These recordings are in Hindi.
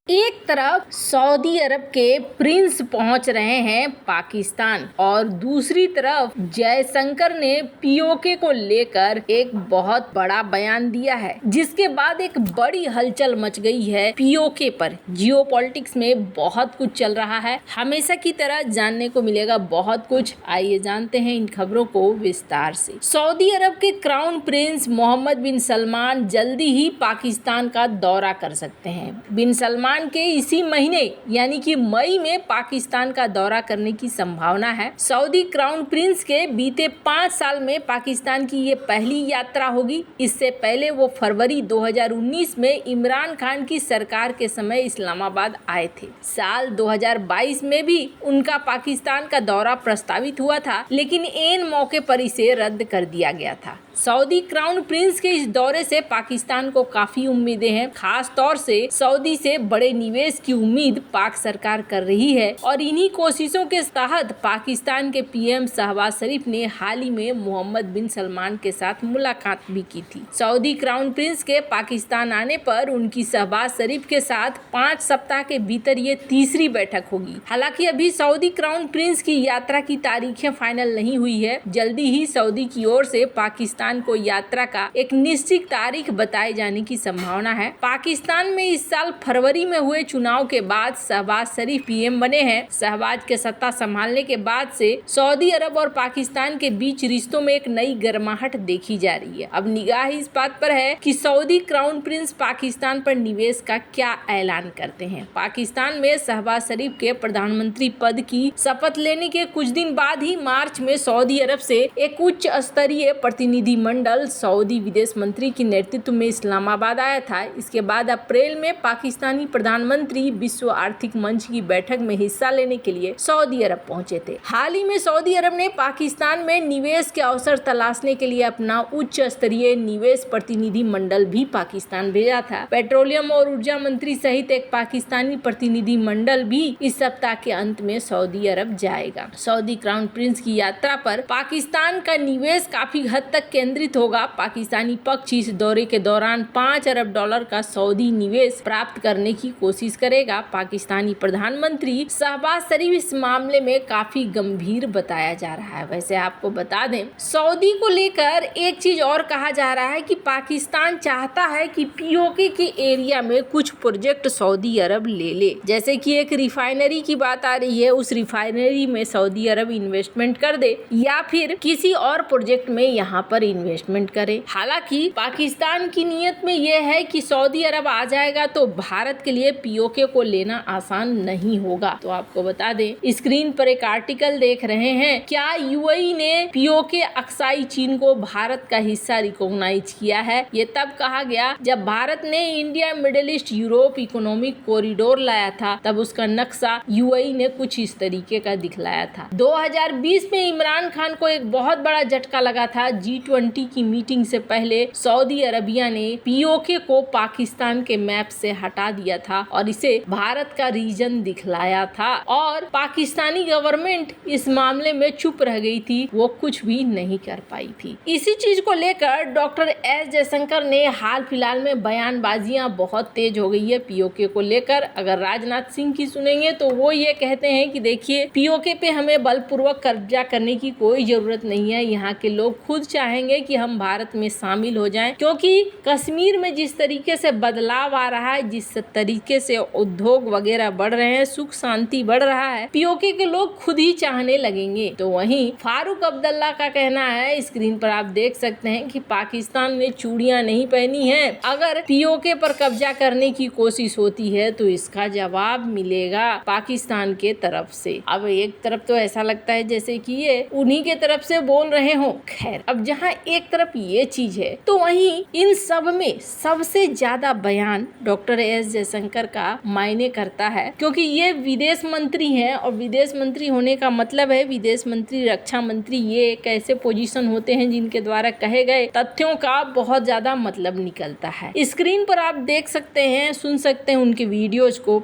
एक तरफ सऊदी अरब के प्रिंस पहुंच रहे हैं पाकिस्तान और दूसरी तरफ जयशंकर ने पीओके को लेकर एक बहुत बड़ा बयान दिया है, जिसके बाद एक बड़ी हलचल मच गई है पीओके पर। जियोपॉलिटिक्स में बहुत कुछ चल रहा है, हमेशा की तरह जानने को मिलेगा बहुत कुछ। आइए जानते हैं इन खबरों को विस्तार से। सऊदी अरब के क्राउन प्रिंस मोहम्मद बिन सलमान जल्दी ही पाकिस्तान का दौरा कर सकते हैं। बिन सलमान के इसी महीने यानी कि मई में पाकिस्तान का दौरा करने की संभावना है। सऊदी क्राउन प्रिंस के बीते 5 साल में पाकिस्तान की ये पहली यात्रा होगी। इससे पहले वो फरवरी 2019 में इमरान खान की सरकार के समय इस्लामाबाद आए थे। साल 2022 में भी उनका पाकिस्तान का दौरा प्रस्तावित हुआ था, लेकिन ऐन मौके पर इसे रद्द कर दिया गया था। सऊदी क्राउन प्रिंस के इस दौरे से पाकिस्तान को काफी उम्मीदें हैं। खास तौर से सऊदी से बड़े निवेश की उम्मीद पाक सरकार कर रही है और इन्हीं कोशिशों के तहत पाकिस्तान के पीएम शहबाज शरीफ ने हाल ही में मोहम्मद बिन सलमान के साथ मुलाकात भी की थी। सऊदी क्राउन प्रिंस के पाकिस्तान आने पर उनकी शहबाज शरीफ के साथ 5 सप्ताह के भीतर ये तीसरी बैठक होगी। हालांकि अभी सऊदी क्राउन प्रिंस की यात्रा की तारीखें फाइनल नहीं हुई है। जल्दी ही सऊदी की ओर से पाकिस्तान को यात्रा का एक निश्चित तारीख बताए जाने की संभावना है। पाकिस्तान में इस साल फरवरी में हुए चुनाव के बाद शहबाज शरीफ पीएम बने हैं। शहबाज के सत्ता संभालने के बाद से सऊदी अरब और पाकिस्तान के बीच रिश्तों में एक नई गर्माहट देखी जा रही है। अब निगाह इस बात पर है कि सऊदी क्राउन प्रिंस पाकिस्तान पर निवेश का क्या ऐलान करते हैं। पाकिस्तान में शहबाज शरीफ के प्रधानमंत्री पद की शपथ लेने के कुछ दिन बाद ही मार्च में सऊदी अरब से एक उच्च स्तरीय प्रतिनिधि मंडल सऊदी विदेश मंत्री के नेतृत्व में इस्लामाबाद आया था। इसके बाद अप्रैल में पाकिस्तानी प्रधानमंत्री विश्व आर्थिक मंच की बैठक में हिस्सा लेने के लिए सऊदी अरब पहुंचे थे। हाल ही में सऊदी अरब ने पाकिस्तान में निवेश के अवसर तलाशने के लिए अपना उच्च स्तरीय निवेश प्रतिनिधि मंडल भी पाकिस्तान भेजा था। पेट्रोलियम और ऊर्जा मंत्री सहित एक पाकिस्तानी प्रतिनिधि मंडल भी इस सप्ताह के अंत में सऊदी अरब जाएगा। सऊदी क्राउन प्रिंस की यात्रा पर पाकिस्तान का निवेश काफी हद तक केंद्रित होगा। पाकिस्तानी पक्ष इस दौरे के दौरान $5 अरब का सऊदी निवेश प्राप्त करने की कोशिश करेगा। पाकिस्तानी प्रधानमंत्री शहबाज शरीफ इस मामले में काफी गंभीर बताया जा रहा है। वैसे आपको बता दें, सऊदी को लेकर एक चीज और कहा जा रहा है कि पाकिस्तान चाहता है कि पीओके के एरिया में कुछ प्रोजेक्ट सऊदी अरब ले ले। जैसे कि एक रिफाइनरी की बात आ रही है, उस रिफाइनरी में सऊदी अरब इन्वेस्टमेंट कर दे या फिर किसी और प्रोजेक्ट में यहाँ पर इन्वेस्टमेंट करे। हालांकि पाकिस्तान की नीयत में यह है कि सऊदी अरब आ जाएगा तो भारत के लिए पीओके को लेना आसान नहीं होगा। तो आपको बता दें, स्क्रीन पर एक आर्टिकल देख रहे हैं, क्या यूएई ने पीओके अक्साई चीन को भारत का हिस्सा रिकॉग्नाइज किया है। ये तब कहा गया जब भारत ने India middle east Europe economic corridor लाया था, तब उसका नक्शा यूएई ने कुछ इस तरीके का दिखलाया था। 2020 में इमरान खान को एक बहुत बड़ा झटका लगा था। G20 की मीटिंग से पहले सऊदी अरबिया ने पीओके को पाकिस्तान के मैप से हटा दिया था और इसे भारत का रीजन दिखलाया था और पाकिस्तानी गवर्नमेंट इस मामले में चुप रह गई थी, वो कुछ भी नहीं कर पाई थी। इसी चीज को लेकर डॉक्टर एस जयशंकर ने हाल फिलहाल में बयानबाजियां बहुत तेज हो गई है पीओके को लेकर। अगर राजनाथ सिंह की सुनेंगे तो वो ये कहते हैं कि देखिए, पीओके पे हमें बलपूर्वक कब्जा करने की कोई जरूरत नहीं है। यहाँ के लोग खुद चाहेंगे कि हम भारत में शामिल हो जाएं, क्योंकि कश्मीर में जिस तरीके से बदलाव आ रहा है, जिस तरीके से उद्योग वगैरह बढ़ रहे हैं, सुख शांति बढ़ रहा है, पीओके के लोग खुद ही चाहने लगेंगे। तो वहीं फारूक अब्दुल्ला का कहना है, स्क्रीन पर आप देख सकते हैं, कि पाकिस्तान ने चूड़ियां नहीं पहनी है। अगर पीओके पर कब्जा करने की कोशिश होती है तो इसका जवाब मिलेगा पाकिस्तान के तरफ से। अब एक तरफ तो ऐसा लगता है जैसे कि ये उन्हीं के तरफ से बोल रहे हो। खैर, अब जहाँ एक तरफ ये चीज है तो वहीं इन सब में सबसे ज्यादा बयान डॉक्टर एस जयशंकर का मायने करता है, क्योंकि ये विदेश मंत्री हैं और विदेश मंत्री होने का मतलब है विदेश मंत्री, रक्षा मंत्री, ये एक ऐसे पोजीशन होते हैं जिनके द्वारा कहे गए तथ्यों का बहुत ज्यादा मतलब निकलता है। स्क्रीन पर आप देख सकते हैं, सुन सकते हैं उनके वीडियोज को।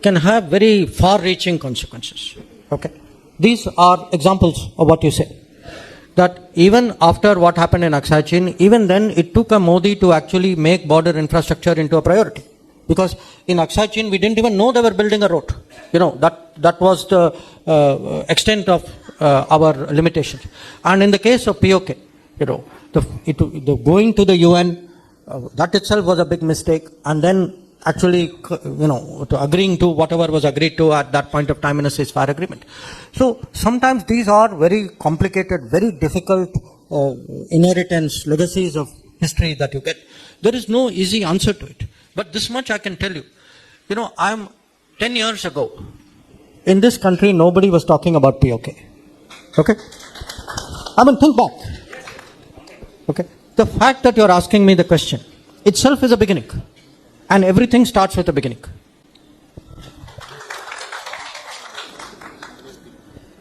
Can have very far-reaching consequences. Okay, these are examples of what you say. That even after what happened in Aksai Chin, even then it took a Modi to actually make border infrastructure into a priority. Because in Aksai Chin, we didn't even know they were building a road. That was the extent of our limitations. And in the case of POK, the going to the UN, that itself was a big mistake. And then actually, to agreeing to whatever was agreed to at that point of time in a ceasefire agreement. So sometimes these are very complicated, very difficult inheritance, legacies of history that you get. There is no easy answer to it. But this much I can tell you. I'm 10 years ago. In this country, nobody was talking about POK. Okay? Think back. Okay? The fact that you're asking me the question itself is a beginning. And everything starts with a beginning.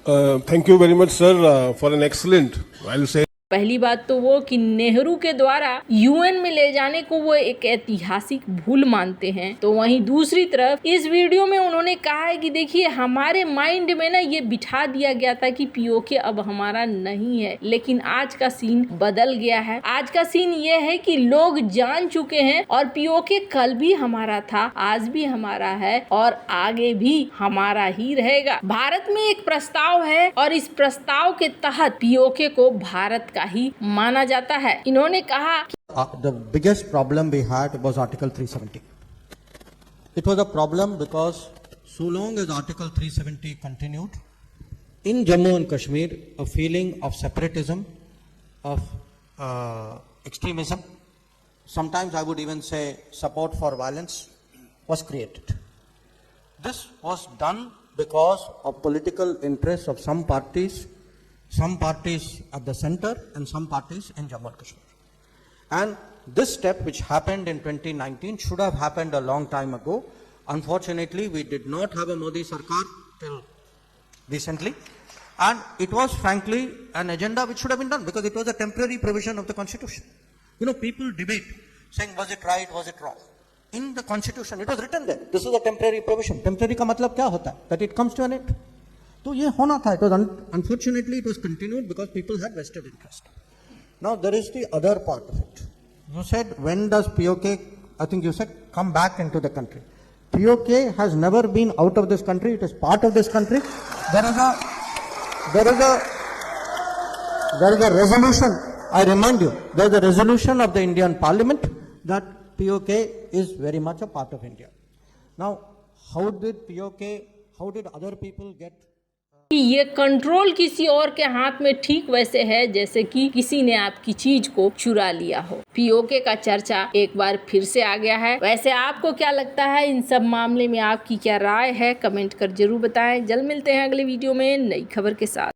Thank you very much, sir, for an excellent, I'll say. पहली बात तो वो कि नेहरू के द्वारा यूएन में ले जाने को वो एक ऐतिहासिक भूल मानते हैं। तो वहीं दूसरी तरफ इस वीडियो में उन्होंने कहा है कि देखिए हमारे माइंड में ना ये बिठा दिया गया था कि पीओके अब हमारा नहीं है, लेकिन आज का सीन बदल गया है। आज का सीन ये है कि लोग जान चुके हैं और पीओके कल भी हमारा था, आज भी हमारा है और आगे भी हमारा ही रहेगा। भारत में एक प्रस्ताव है और इस प्रस्ताव के तहत पीओके को भारत का ही माना जाता है। इन्होंने कहा The biggest problem we had was Article 370. It was a problem because so long as Article 370 continued, in Jammu and Kashmir, a feeling of separatism, of extremism, sometimes I would even say support for violence, was created. This was done because of political interests of some parties at the center and some parties in Jammu and Kashmir. And this step which happened in 2019 should have happened a long time ago. Unfortunately, we did not have a Modi Sarkar till recently. And it was frankly an agenda which should have been done because it was a temporary provision of the constitution. People debate saying was it right, was it wrong. In the constitution, it was written there. This is a temporary provision. Temporary का मतलब क्या होता है? That it comes to an end. तो ये होना था. It was unfortunately it was continued because people had vested interest. Now there is the other part of it. You said when does POK? I think you said come back into the country. POK has never been out of this country. It is part of this country. There is a resolution. I remind you, there is a resolution of the Indian Parliament that POK is very much a part of India. Now, how did other people get? कि ये कंट्रोल किसी और के हाथ में ठीक वैसे है जैसे कि किसी ने आपकी चीज को चुरा लिया हो। पीओके का चर्चा एक बार फिर से आ गया है। वैसे आपको क्या लगता है इन सब मामले में, आपकी क्या राय है, कमेंट कर जरूर बताएं। जल्द मिलते हैं अगले वीडियो में नई खबर के साथ।